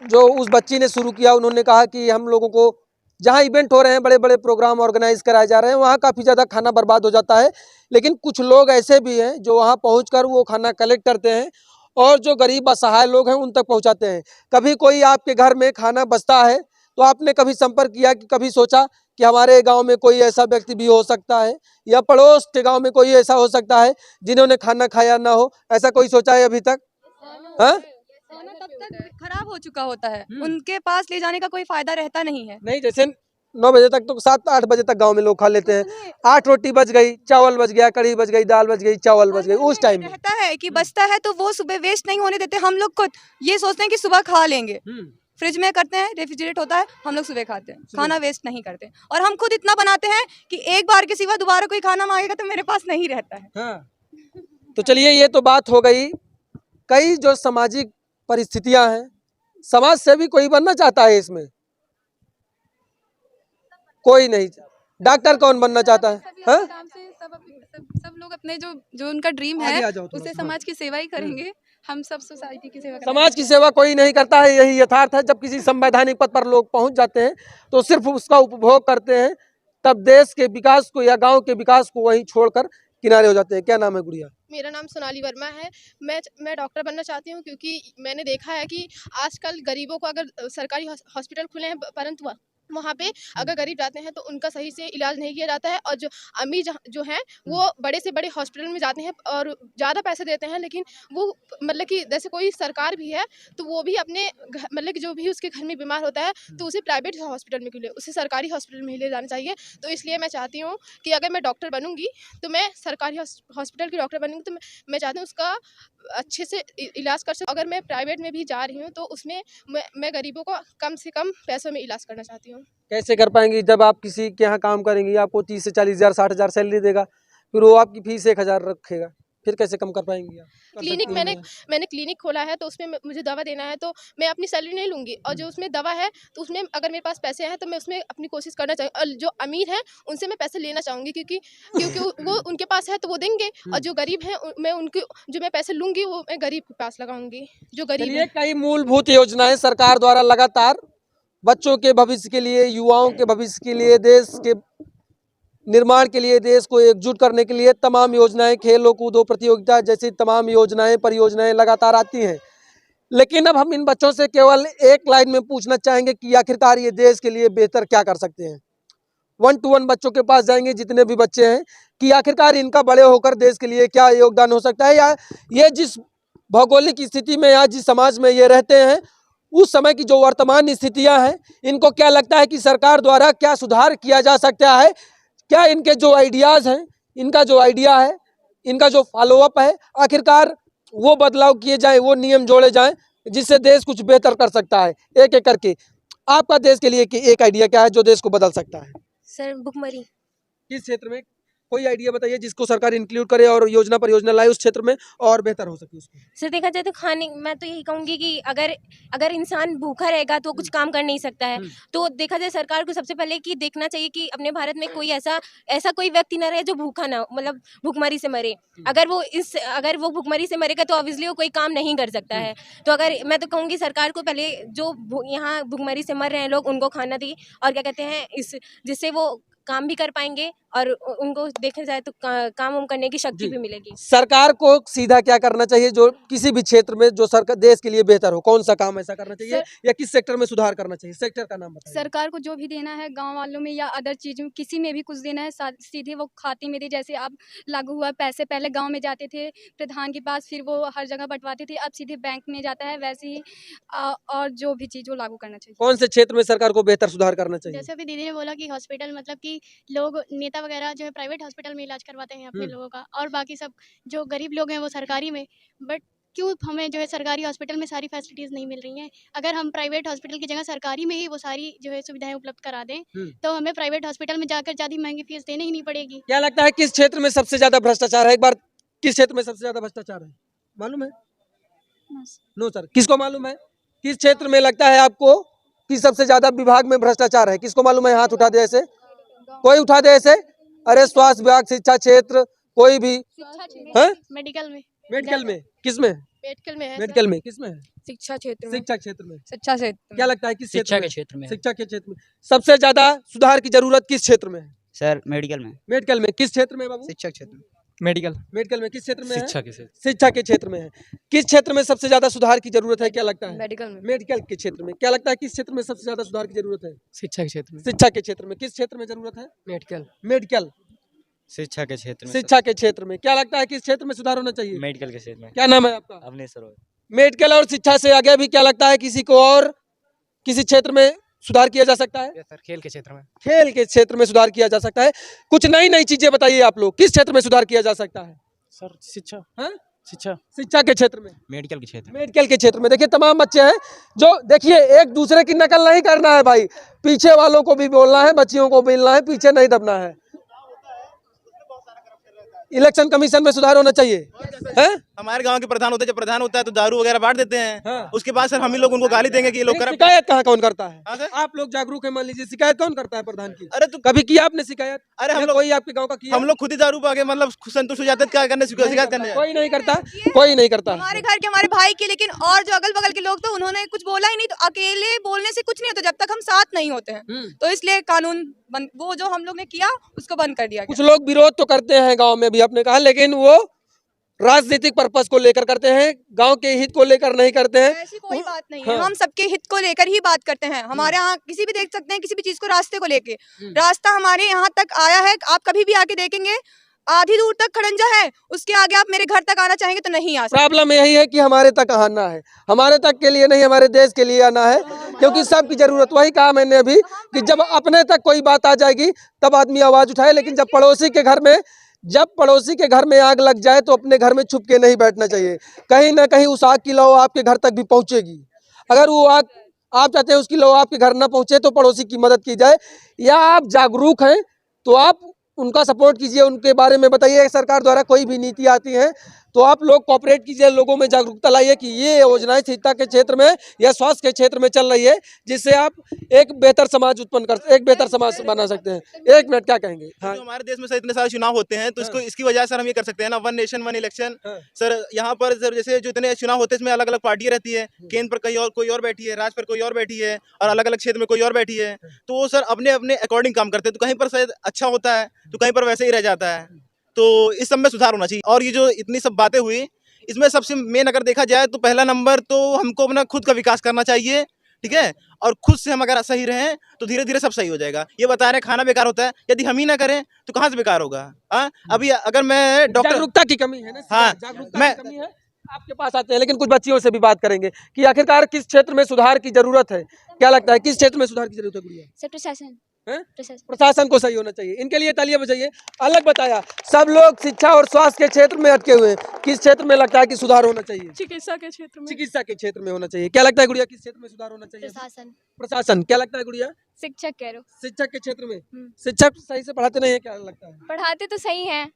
जो उस बच्ची ने शुरू किया, उन्होंने कहा कि हम लोगों को जहां इवेंट हो रहे हैं, बड़े बड़े प्रोग्राम ऑर्गेनाइज कराए जा रहे हैं, वहां काफ़ी ज़्यादा खाना बर्बाद हो जाता है। लेकिन कुछ लोग ऐसे भी हैं जो वहां पहुंचकर वो खाना कलेक्ट करते हैं और जो गरीब असहाय लोग हैं उन तक पहुंचाते हैं। कभी कोई आपके घर में खाना बचता है तो आपने कभी संपर्क किया, कि कभी सोचा कि हमारे गांव में कोई ऐसा व्यक्ति भी हो सकता है या पड़ोस के गांव में कोई ऐसा हो सकता है जिन्होंने खाना खाया ना हो? ऐसा कोई सोचा है अभी तक? हाँ, खाना तब तक खराब हो चुका होता है, उनके पास ले जाने का कोई फायदा रहता नहीं है। नहीं, जैसे 9 बजे तक, तो 7-8 बजे तक गांव में लोग खा लेते हैं। 8 रोटी बच गई, चावल बच गया, कढ़ी बच गई, दाल बच गई, चावल बच गई, उस टाइम में रहता है कि बचता है तो वो सुबह वेस्ट नहीं होने देते। हम लोग को ये सोचते हैं कि सुबह खा लेंगे, फ्रिज में करते हैं, रेफ्रिजरेट होता है, हम लोग सुबह खाते हैं, खाना वेस्ट नहीं करते। और हम खुद इतना बनाते हैं कि एक बार के सिवा दोबारा कोई खाना मांगेगा तो मेरे पास नहीं रहता है। हाँ। तो चलिए, ये तो बात हो गई। कई जो सामाजिक परिस्थितियां हैं, समाज से भी कोई बनना चाहता है इसमें? कोई नहीं। डॉक्टर कौन बनना चाहता है? हाँ? सब लोग अपने जो जो उनका ड्रीम आगे है आ जाओ थोड़ा उससे सा। समाज की सेवा ही करेंगे। हम सब सोसाइटी की सेवा समाज की सेवा कोई नहीं करता है, यही यथार्थ है। जब किसी संवैधानिक पद पर लोग पहुंच जाते हैं तो सिर्फ उसका उपभोग करते हैं, तब देश के विकास को या गांव के विकास को वहीं छोड़कर किनारे हो जाते हैं। क्या नाम है गुड़िया? मेरा नाम सोनाली वर्मा है। मैं डॉक्टर बनना चाहती हूँ क्योंकि मैंने देखा है कि आजकल गरीबों को अगर सरकारी हॉस्पिटल खुले हैं, परंतु वहाँ पे अगर गरीब जाते हैं तो उनका सही से इलाज नहीं किया जाता है। और जो अमीर जो हैं वो बड़े से बड़े हॉस्पिटल में जाते हैं और ज़्यादा पैसे देते हैं, लेकिन वो मतलब कि जैसे कोई सरकार भी है तो वो भी अपने मतलब कि जो भी उसके घर में बीमार होता है तो उसे प्राइवेट हॉस्पिटल में क्यों ले, उसे सरकारी हॉस्पिटल में ही ले जाना चाहिए। तो इसलिए मैं चाहती हूँ कि अगर मैं डॉक्टर बनूँगी तो मैं सरकारी हॉस्पिटल की डॉक्टर बनूँगी, तो मैं चाहती हूँ उसका अच्छे से इलाज कर सकूँ। अगर मैं प्राइवेट में भी जा रही हूँ तो उसमें मैं गरीबों को कम से कम पैसों में इलाज करना चाहती हूँ। कैसे कर पाएंगी? जब आप किसी के यहाँ काम करेंगी, आपको 30 से 40 हज़ार 60 हज़ार सैलरी देगा, फिर वो आपकी फीस 1,000 रखेगा, फिर कैसे कम कर पाएंगी आप? क्लिनिक मैंने क्लिनिक खोला है तो उसमें मुझे दवा देना है, तो मैं अपनी सैलरी नहीं लूँगी। और जो उसमें दवा है तो उसमें अगर मेरे पास पैसे हैं तो मैं उसमें अपनी कोशिश करना चाहिए। और जो अमीर हैं उनसे मैं पैसे लेना चाहूँगी क्योंकि वो उनके पास है तो वो देंगे, और जो गरीब हैं मैं उनके जो मैं पैसे लूँगी वो मैं गरीब के पास लगाऊंगी जो गरीब है। कई मूलभूत योजनाएं सरकार द्वारा लगातार बच्चों के भविष्य के लिए, युवाओं के भविष्य के लिए, देश के निर्माण के लिए, देश को एकजुट करने के लिए तमाम योजनाएं, खेलों कूदों प्रतियोगिता जैसी तमाम योजनाएं, परियोजनाएं लगातार आती हैं। लेकिन अब हम इन बच्चों से केवल एक लाइन में पूछना चाहेंगे कि आखिरकार ये देश के लिए बेहतर क्या कर सकते हैं। 1 to 1 बच्चों के पास जाएंगे, जितने भी बच्चे हैं, कि आखिरकार इनका बड़े होकर देश के लिए क्या योगदान हो सकता है, या ये जिस भौगोलिक स्थिति में या जिस समाज में ये रहते हैं उस समय की जो वर्तमान स्थितियां हैं, इनको क्या लगता है कि सरकार द्वारा क्या सुधार किया जा सकता है? क्या इनके जो आइडियाज़ हैं, इनका जो आइडिया है, इनका जो फॉलोअप है, आखिरकार वो बदलाव किए जाएं, वो नियम जोड़े जाएं जिससे देश कुछ बेहतर कर सकता है? एक एक करके आपका देश के लिए एक आइडिया क्या है जो देश को बदल सकता है? सर भुखमरी। किस क्षेत्र में? कोई आइडिया बताइए जिसको सरकार इंक्लूड करे और योजना परियोजना लाए उस क्षेत्र में और बेहतर हो सके उसको। सर देखा जाए तो खाने, मैं तो यही कहूँगी कि अगर इंसान भूखा रहेगा तो कुछ काम कर नहीं सकता है। तो देखा जाए सरकार को सबसे पहले कि देखना चाहिए कि अपने भारत में कोई ऐसा कोई व्यक्ति न रहे जो भूखा ना, मतलब भूखमरी से मरे। अगर वो भूखमरी से मरेगा तो ऑब्वियसली वो कोई काम नहीं कर सकता है। तो अगर मैं तो कहूँगी सरकार को पहले जो यहाँ भूखमरी से मर रहे हैं लोग उनको खाना दी, और क्या कहते हैं जिससे वो काम भी कर पाएंगे और उनको देखा जाए तो काम उम करने की शक्ति भी मिलेगी। सरकार को सीधा क्या करना चाहिए जो किसी भी क्षेत्र में जो सरकार देश के लिए बेहतर हो, कौन सा काम ऐसा करना चाहिए या किस सेक्टर में सुधार करना चाहिए? सेक्टर का नाम बताइए। सरकार को जो भी देना है गांव वालों में या अदर चीज़ में किसी में भी कुछ देना है सीधे वो खाते में दे। जैसे अब लागू हुआ, पैसे पहले गांव में जाते थे प्रधान के पास, फिर वो हर जगह बंटवाते थे, अब सीधे बैंक में जाता है। वैसे ही और जो भी चीज़ वो लागू करना चाहिए। कौन से क्षेत्र में सरकार को बेहतर सुधार करना चाहिए? जैसे अभी दीदी ने बोला कि हॉस्पिटल, मतलब कि लोग नेता वगैरह जो है प्राइवेट हॉस्पिटल में इलाज करवाते हैं अपने लोगों का, और बाकी सब जो गरीब लोग हैं वो सरकारी में। बट क्यों हमें जो है सरकारी हॉस्पिटल में सारी फैसिलिटीज़ नहीं मिल रही हैं? अगर हम प्राइवेट हॉस्पिटल की जगह सरकारी में ही वो सारी जो है सुविधाएं उपलब्ध करा दें तो हमें प्राइवेट हॉस्पिटल में जाकर ज़्यादा महंगी फीस देनी ही नहीं पड़ेगी। क्या लगता है किस क्षेत्र में सबसे ज्यादा भ्रष्टाचार है? एक बार किस क्षेत्र में सबसे ज्यादा भ्रष्टाचार है मालूम है? नो सर, किसको मालूम है किस क्षेत्र में लगता है आपको कि सबसे ज्यादा विभाग में भ्रष्टाचार है? किसको मालूम है? हाथ उठा दे ऐसे, कोई उठा दे ऐसे। अरे स्वास्थ्य विभाग, शिक्षा क्षेत्र, कोई भी है? मेडिकल में किसमें? मेडिकल में है। मेडिकल में किसमें है? शिक्षा क्षेत्र में। शिक्षा क्षेत्र में। शिक्षा क्षेत्र क्या लगता है किस क्षेत्र शिक्षा में? के क्षेत्र में। शिक्षा के क्षेत्र में सबसे ज्यादा सुधार की जरूरत किस क्षेत्र में है? सर मेडिकल में। मेडिकल में किस क्षेत्र में बाबू? शिक्षा क्षेत्र में। मेडिकल में किस क्षेत्र में है? शिक्षा के क्षेत्र। शिक्षा के क्षेत्र में है। किस क्षेत्र में सबसे ज्यादा सुधार की जरूरत है? क्या लगता है? मेडिकल में। मेडिकल के क्षेत्र में। क्या लगता है किस क्षेत्र में सबसे ज्यादा सुधार की जरूरत है? शिक्षा के क्षेत्र में। शिक्षा के क्षेत्र में। किस क्षेत्र में जरूरत है? मेडिकल शिक्षा के क्षेत्र में। शिक्षा के क्षेत्र में। क्या लगता है किस क्षेत्र में सुधार होना चाहिए? मेडिकल के क्षेत्र में। क्या नाम है आपका? अवनीश सरोवर। मेडिकल और शिक्षा से आगे भी क्या लगता है किसी को और किसी क्षेत्र में सुधार किया जा सकता है? सर खेल के क्षेत्र में। खेल के क्षेत्र में सुधार किया जा सकता है। कुछ नई चीजें बताइए आप लोग, किस क्षेत्र में सुधार किया जा सकता है? सर शिक्षा। हाँ? शिक्षा के क्षेत्र में। मेडिकल के क्षेत्र में। मेडिकल के क्षेत्र में देखिए तमाम बच्चे हैं जो, देखिए एक दूसरे की नकल नहीं करना है भाई, पीछे वालों को भी बोलना है, बच्चियों को बोलना है, पीछे नहीं दबना है। इलेक्शन कमीशन में सुधार होना चाहिए है? हमारे गांव के प्रधान होते हैं, जब प्रधान होता है तो दारू वगैरह बांट देते हैं। हाँ। उसके बाद सर हम ही लोग उनको गाली देंगे कि ये लोग करप्ट। शिकायत कहाँ कौन करता है? हाँ सर? आप लोग जागरूक है, मान लीजिए शिकायत कौन करता है प्रधान की? अरे तो कभी किया आपने शिकायत? अरे हम या लोग कोई आपके गांव का किया? हम लोग खुद ही दारू पा के मतलब संतुष्ट हो जाते हैं, क्या करने शिकायत करने। कोई नहीं करता, कोई नहीं करता। हमारे घर के हमारे भाई के, लेकिन और जो अगल बगल के लोग तो उन्होंने कुछ बोला ही नहीं। तो अकेले बोलने से कुछ नहीं होता जब तक हम साथ नहीं होते हैं। तो इसलिए कानून वो जो हम लोग ने किया उसको बंद कर दिया गया। कुछ लोग विरोध तो करते हैं गांव में भी, आपने कहा, लेकिन वो राजनीतिक पर्पस को लेकर करते हैं, गांव के हित को लेकर नहीं करते हैं। ऐसी कोई बात नहीं हाँ। है, हम सबके हित को लेकर ही बात करते हैं। हमारे यहाँ किसी भी देख सकते हैं किसी भी चीज को रास्ते को लेके, रास्ता हमारे यहाँ तक आया है। आप कभी भी आके देखेंगे आधी दूर तक खड़ंजा है, उसके आगे आप मेरे घर तक आना चाहेंगे तो नहीं आ सकते। प्रॉब्लम यही है कि हमारे तक आना है, हमारे तक के लिए नहीं, हमारे देश के लिए आना है, क्योंकि सबकी जरूरत, वही कहा मैंने अभी कि जब अपने तक कोई बात आ जाएगी तब आदमी आवाज उठाए, लेकिन जब पड़ोसी के घर में आग लग जाए तो अपने घर में छुप के नहीं बैठना चाहिए। कहीं ना कहीं उस आग की लौ आपके घर तक भी पहुंचेगी। अगर वो आग आप चाहते हैं उसकी लौ आपके घर ना पहुंचे तो पड़ोसी की मदद की जाए, या आप जागरूक हैं तो आप उनका सपोर्ट कीजिए, उनके बारे में बताइए। सरकार द्वारा कोई भी नीति आती है तो आप लोग कोऑपरेट कीजिए, लोगों में जागरूकता लाइए कि ये योजनाएं शिक्षा के क्षेत्र में या स्वास्थ्य के क्षेत्र में चल रही है, जिससे आप एक बेहतर समाज एक बेहतर समाज बना सकते हैं। एक मिनट, क्या कहेंगे? हाँ। तो हमारे देश में सर इतने सारे चुनाव होते हैं तो इसकी वजह सर हम ये कर सकते हैं ना, one nation one election. Sir यहाँ पर सर जैसे जो इतने चुनाव होते हैं इसमें अलग अलग पार्टियां रहती है, केंद्र पर कोई और बैठी है, राज्य पर कोई और बैठी है, और अलग अलग क्षेत्र में कोई और बैठी है। तो वो सर अपने अपने अकॉर्डिंग काम करते हैं, तो कहीं पर शायद अच्छा होता है तो कहीं पर वैसे ही रह जाता है। तो इस सब में सुधार होना चाहिए। और ये जो इतनी सब बातें हुई, इसमें सबसे मेन अगर देखा जाए तो पहला नंबर तो हमको अपना खुद का विकास करना चाहिए, ठीक है। और खुद से हम अगर सही रहें तो धीरे धीरे सब सही हो जाएगा। ये बता रहे खाना बेकार होता है, यदि हम ही ना करें तो कहाँ से बेकार होगा? हाँ, अभी अगर मैं डॉक्टर, जागरूकता की कमी है ना। हाँ, जागरूकता की कमी है। आपके पास आते हैं, लेकिन कुछ बच्चियों से भी बात करेंगे कि आखिरकार किस क्षेत्र में सुधार की जरूरत है। क्या लगता है किस क्षेत्र में सुधार की जरूरत है गुड़िया? सर प्रशासन। प्रशासन को सही होना चाहिए। इनके लिए तालियां बजाइए। अलग बताया, सब लोग शिक्षा और स्वास्थ्य के क्षेत्र में अटके हुए हैं। किस क्षेत्र में लगता है कि सुधार होना चाहिए? चिकित्सा के क्षेत्र में। चिकित्सा के क्षेत्र में होना चाहिए। क्या लगता है गुड़िया, किस क्षेत्र में सुधार होना चाहिए? प्रशासन। प्रशासन। क्या लगता है गुड़िया? शिक्षक कह रहे हो। शिक्षक के क्षेत्र में शिक्षक सही से पढ़ाते नहीं है, क्या लगता है? पढ़ाते तो सही हैं,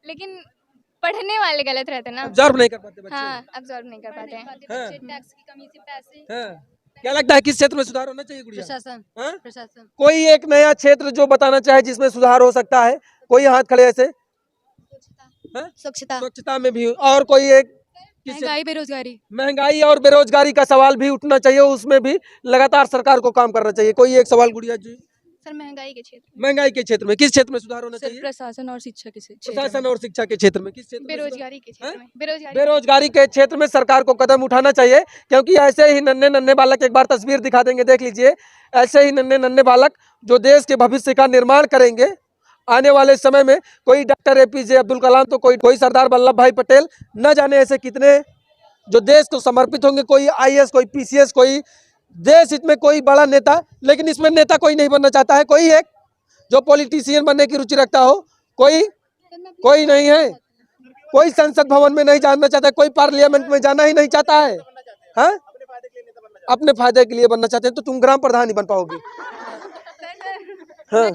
लेकिन पढ़ने वाले गलत रहते ना। ऑब्जर्व नहीं कर पाते बच्चे। हाँ, ऑब्जर्व नहीं कर पाते हैं। टैक्स की कमी से पैसे। क्या लगता है किस क्षेत्र में सुधार होना चाहिए गुड़िया? प्रशासन। हाँ? प्रशासन। कोई एक नया क्षेत्र जो बताना चाहे जिसमें सुधार हो सकता है, कोई हाथ खड़े ऐसे? स्वच्छता। स्वच्छता में भी। और कोई एक? महंगाई, बेरोजगारी। महंगाई और बेरोजगारी का सवाल भी उठना चाहिए, उसमें भी लगातार सरकार को काम करना चाहिए। कोई एक सवाल गुड़िया जी? सर महंगाई के क्षेत्र। महंगाई के क्षेत्र में किस क्षेत्र में सुधार होना चाहिए? प्रशासन और शिक्षा के क्षेत्र। प्रशासन और शिक्षा के क्षेत्र में किस क्षेत्र में? बेरोजगारी के क्षेत्र में। बेरोजगारी के क्षेत्र में सरकार को कदम उठाना चाहिए, क्योंकि ऐसे ही नन्हे नन्हे बालक, एक बार तस्वीर दिखा देंगे, देख लीजिए, ऐसे ही नन्हे नन्हे बालक जो देश के भविष्य का निर्माण करेंगे आने वाले समय में। कोई डॉक्टर APJ अब्दुल कलाम तो कोई सरदार वल्लभ भाई पटेल, न जाने ऐसे कितने जो देश को समर्पित होंगे। कोई IAS, कोई PCS, कोई देश हित में कोई बड़ा नेता, लेकिन इसमें नेता कोई नहीं बनना चाहता है। कोई एक जो पॉलिटिशियन बनने की रुचि रखता हो, कोई नहीं है। कोई संसद भवन में नहीं जाना चाहता है, कोई पार्लियामेंट में जाना ही नहीं चाहता है। हाँ, अपने फायदे के लिए बनना चाहते हैं, तो तुम ग्राम प्रधान ही बन पाओगे। हाँ।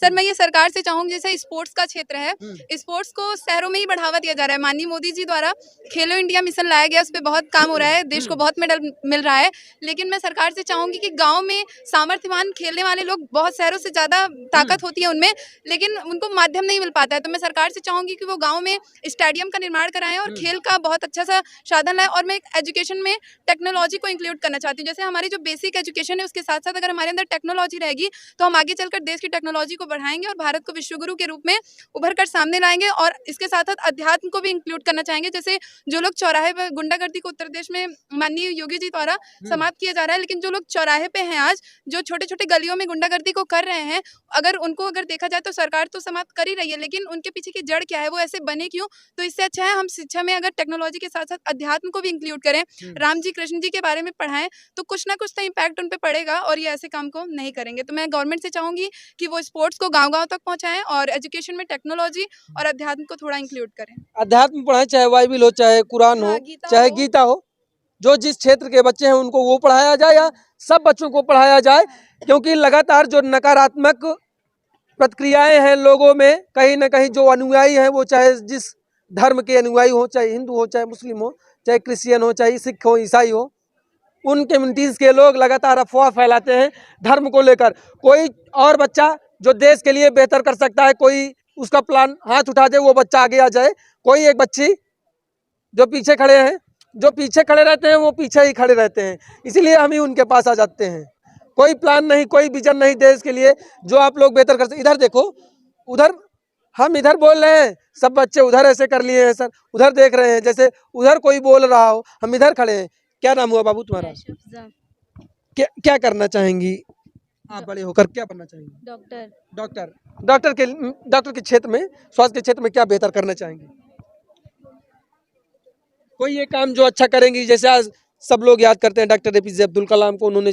सर मैं ये सरकार से चाहूंगी, जैसे स्पोर्ट्स का क्षेत्र है, स्पोर्ट्स को शहरों में ही बढ़ावा दिया जा रहा है। माननीय मोदी जी द्वारा खेलो इंडिया मिशन लाया गया, उस पर बहुत काम हो रहा है, देश को बहुत मेडल मिल रहा है। लेकिन मैं सरकार से चाहूंगी कि गांव में सामर्थ्यवान खेलने वाले लोग बहुत, शहरों से ज़्यादा ताकत होती है उनमें, लेकिन उनको माध्यम नहीं मिल पाता है। तो मैं सरकार से चाहूंगी कि वो गाँव में स्टेडियम का निर्माण कराएं और खेल का बहुत अच्छा सा साधन लाएं। और मैं एजुकेशन में टेक्नोलॉजी को इंक्लूड करना चाहती हूँ। जैसे हमारी जो बेसिक एजुकेशन है, उसके साथ साथ अगर हमारे अंदर टेक्नोलॉजी रहेगी तो हम आगे चलकर देश की टेक्नोलॉजी को बढ़ाएंगे और भारत को विश्वगुरु के रूप में उभर कर सामने लाएंगे। और इसके साथ साथ अध्यात्म को भी इंक्लूड करना चाहेंगे। जैसे जो लोग चौराहे पर गुंडागर्दी को उत्तर प्रदेश में माननीय योगी जी द्वारा समाप्त किया जा रहा है, लेकिन जो लोग चौराहे पे हैं आज, जो छोटे छोटे गलियों में गुंडागर्दी को कर रहे हैं, अगर उनको देखा जाए तो सरकार तो समाप्त कर ही रही है, लेकिन उनके पीछे की जड़ क्या है, वो ऐसे बने क्यों? तो इससे अच्छा है हम शिक्षा में अगर टेक्नोलॉजी के साथ साथ अध्यात्म को भी इंक्लूड करें, राम जी कृष्ण जी के बारे में पढ़ाएं, तो कुछ ना कुछ तो इम्पैक्ट उन पर पड़ेगा और ये ऐसे काम को नहीं करेंगे। तो मैं गवर्नमेंट से चाहूंगी कि वो स्पोर्ट्स को गांव-गांव तक पहुंचाएं और एजुकेशन में टेक्नोलॉजी और अध्यात्म को थोड़ा इंक्लूड करें। अध्यात्म पढ़ाएं, चाहे बाइबिल हो, चाहे कुरान हो, चाहे गीता हो, जो जिस क्षेत्र के बच्चे हैं उनको वो पढ़ाया जाए या सब बच्चों को पढ़ाया जाए। क्योंकि लगातार जो नकारात्मक प्रतिक्रियाएं हैं लोगों में, कहीं ना कहीं जो अनुयायी हैं, वो चाहे जिस धर्म के अनुयायी हो, चाहे हिंदू हो, चाहे मुस्लिम हो, चाहे क्रिश्चियन हो, चाहे सिख हो, ईसाई हो, उन कम्युनिटीज़ के लोग लगातार अफवाह फैलाते हैं धर्म को लेकर। कोई और बच्चा जो देश के लिए बेहतर कर सकता है, कोई उसका प्लान हाथ उठा दे, वो बच्चा आगे आ जाए। कोई एक बच्ची जो पीछे खड़े हैं, जो पीछे खड़े रहते हैं वो पीछे ही खड़े रहते हैं, इसीलिए हम ही उनके पास आ जाते हैं। कोई प्लान नहीं, कोई विजन नहीं देश के लिए जो आप लोग बेहतर कर सकते। इधर देखो, उधर हम इधर बोल रहे हैं, सब बच्चे उधर ऐसे कर लिए हैं सर, उधर देख रहे हैं जैसे उधर कोई बोल रहा हो, हम इधर खड़े हैं। क्या नाम हुआ बाबू तुम्हारा? क्या करना चाहेंगी आप बड़े होकर, क्या बनना चाहेंगी? डॉक्टर। डॉक्टर के क्षेत्र में, स्वास्थ्य के क्षेत्र में क्या बेहतर करना चाहेंगे? कोई ये काम जो अच्छा करेंगी, जैसे आज सब लोग याद करते हैं डॉक्टर APJ अब्दुल कलाम को, उन्होंने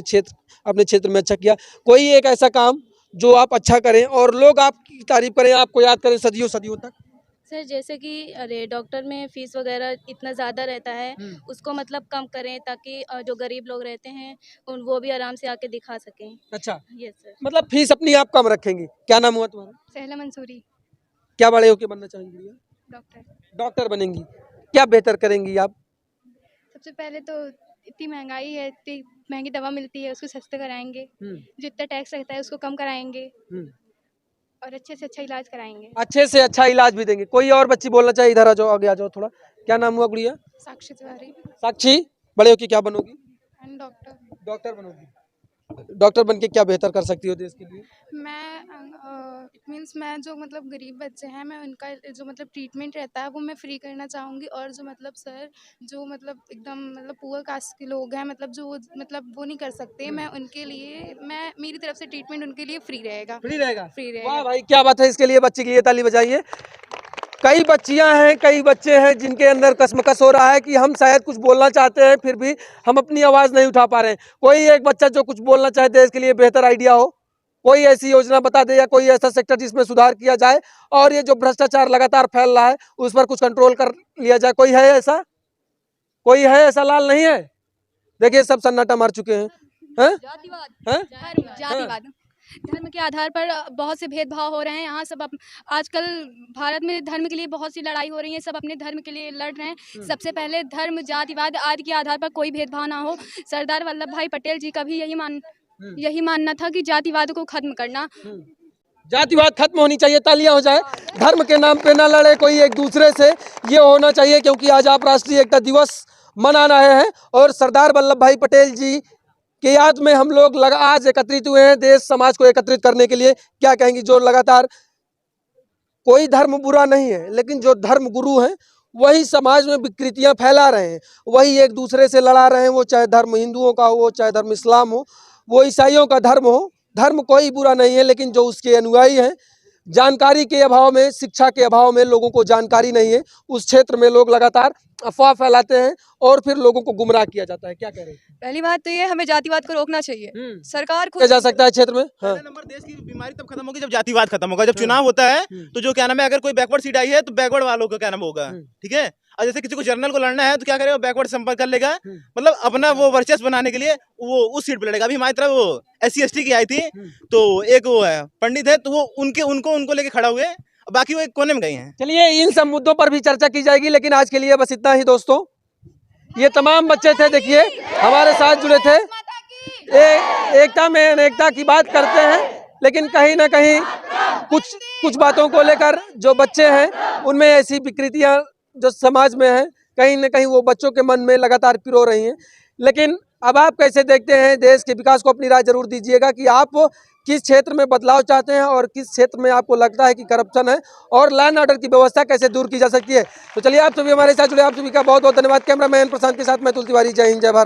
अपने क्षेत्र में अच्छा किया। कोई एक ऐसा काम जो आप अच्छा करें और लोग आपकी तारीफ करें, आपको याद करें सदियों सदियों तक? सर जैसे कि अरे डॉक्टर में फीस वगैरह इतना ज़्यादा रहता है, उसको मतलब कम करें ताकि जो गरीब लोग रहते हैं वो भी आराम से आके दिखा सकें। अच्छा, यस सर। मतलब फीस अपनी आप कम रखेंगी। क्या नाम हुआ तुम्हारा? सहला मंसूरी। क्या बड़े होके बनना चाहेंगी भैया? डॉक्टर बनेंगी। क्या बेहतर करेंगी आप? सबसे पहले तो इतनी महंगाई है, इतनी महंगी दवा मिलती है, उसको सस्ते कराएंगे। जो इतना टैक्स रहता है उसको कम कराएंगे और अच्छे से अच्छा इलाज कराएंगे। अच्छे से अच्छा इलाज भी देंगे। कोई और बच्ची बोलना चाहिए? इधर आ जाओ, आगे आ जाओ थोड़ा। क्या नाम हुआ गुड़िया? साक्षी तिवारी। साक्षी, बड़े होके क्या बनोगी? डॉक्टर बनोगी। डॉक्टर बनके क्या बेहतर कर सकती हो देश के लिए? मैं जो मतलब गरीब बच्चे हैं, मैं उनका जो मतलब ट्रीटमेंट रहता है वो मैं फ्री करना चाहूँगी। और जो मतलब सर जो मतलब एकदम मतलब पुअर कास्ट के लोग हैं, मतलब जो मतलब वो नहीं कर सकते, मैं उनके लिए मेरी तरफ से ट्रीटमेंट उनके लिए फ्री रहेगा। वाह भाई, क्या बात है। इसके लिए बच्ची के लिए ताली बजाइए। कई बच्चियां हैं, कई बच्चे हैं जिनके अंदर कसमकस हो रहा है कि हम शायद कुछ बोलना चाहते हैं, फिर भी हम अपनी आवाज़ नहीं उठा पा रहे हैं। कोई एक बच्चा जो कुछ बोलना चाहे, देश के लिए बेहतर आइडिया हो, कोई ऐसी योजना बता दे या कोई ऐसा सेक्टर जिसमें सुधार किया जाए और ये जो भ्रष्टाचार लगातार फैल रहा है उस पर कुछ कंट्रोल कर लिया जाए। कोई है ऐसा? कोई है ऐसा? लाल नहीं है? देखिए सब सन्नाटा मार चुके हैं। जातिवाद धर्म के आधार पर बहुत से भेदभाव हो रहे हैं। यहाँ सब आजकल भारत में धर्म के लिए बहुत सी लड़ाई हो रही है। सब अपने धर्म के लिए लड़ रहे हैं। सबसे पहले धर्म, जातिवाद आदि के आधार पर कोई भेदभाव ना हो। सरदार वल्लभ भाई पटेल जी का भी यही मानना था कि जातिवाद को खत्म करना। जातिवाद खत्म होनी चाहिए, तालियां हो जाए। धर्म के नाम पे ना लड़े कोई एक दूसरे से, ये होना चाहिए, क्योंकि आज आप राष्ट्रीय एकता दिवस मना रहे हैं और सरदार वल्लभ भाई पटेल जी के याद में हम लोग आज एकत्रित हुए हैं देश समाज को एकत्रित करने के लिए। क्या कहेंगी? जो लगातार, कोई धर्म बुरा नहीं है, लेकिन जो धर्म गुरु हैं वही समाज में विकृतियां फैला रहे हैं, वही एक दूसरे से लड़ा रहे हैं। वो चाहे धर्म हिंदुओं का हो, चाहे धर्म इस्लाम हो, वो ईसाइयों का धर्म हो। धर्म कोई बुरा नहीं है, लेकिन जो उसके अनुयायी हैं, जानकारी के अभाव में, शिक्षा के अभाव में, लोगों को जानकारी नहीं है, उस क्षेत्र में लोग लगातार अफवाह फैलाते हैं और फिर लोगों को गुमराह किया जाता है। क्या कह रहे हैं? पहली बात तो ये, हमें जातिवाद को रोकना चाहिए। सरकार किया जा सकता है क्षेत्र में। हाँ। पहला नंबर, देश की बीमारी तब खत्म होगी जब जातिवाद खत्म होगा। जब चुनाव होता है तो जो क्या नाम है, अगर कोई बैकवर्ड सीट आई है तो बैकवर्ड वालों का क्या नाम होगा, ठीक है। और जैसे किसी को जर्नल को लड़ना है तो क्या करेगा, बैकवर्ड संपर्क कर लेगा, मतलब अपना वो वर्चस्व बनाने के लिए वो उस सीट पर लड़ेगा। अभी हमारी तरफ वो SC/ST की आई थी, तो एक वो है पंडित है, तो वो उनको लेके खड़ा हुए, बाकी वो एक कोने में गए हैं। चलिए इन सब मुद्दों पर भी चर्चा की जाएगी, लेकिन आज के लिए बस इतना ही दोस्तों। ये तमाम बच्चे थे, देखिए हमारे साथ जुड़े थे। एकता में अनेकता की बात करते हैं, लेकिन कहीं ना कहीं कुछ बातों को लेकर जो बच्चे हैं उनमें ऐसी विकृतियां जो समाज में है, कहीं ना कहीं वो बच्चों के मन में लगातार पिरो रही हैं। लेकिन अब आप कैसे देखते हैं देश के विकास को? अपनी राय जरूर दीजिएगा कि आप किस क्षेत्र में बदलाव चाहते हैं और किस क्षेत्र में आपको लगता है कि करप्शन है, और लॉ एंड ऑर्डर की व्यवस्था कैसे दूर की जा सकती है। तो चलिए, आप सभी हमारे साथ जुड़े, आप सभी का बहुत बहुत धन्यवाद। कैमरामैन प्रशांत के साथ मैं तुल तिवारी। जय हिंद, जय भारत।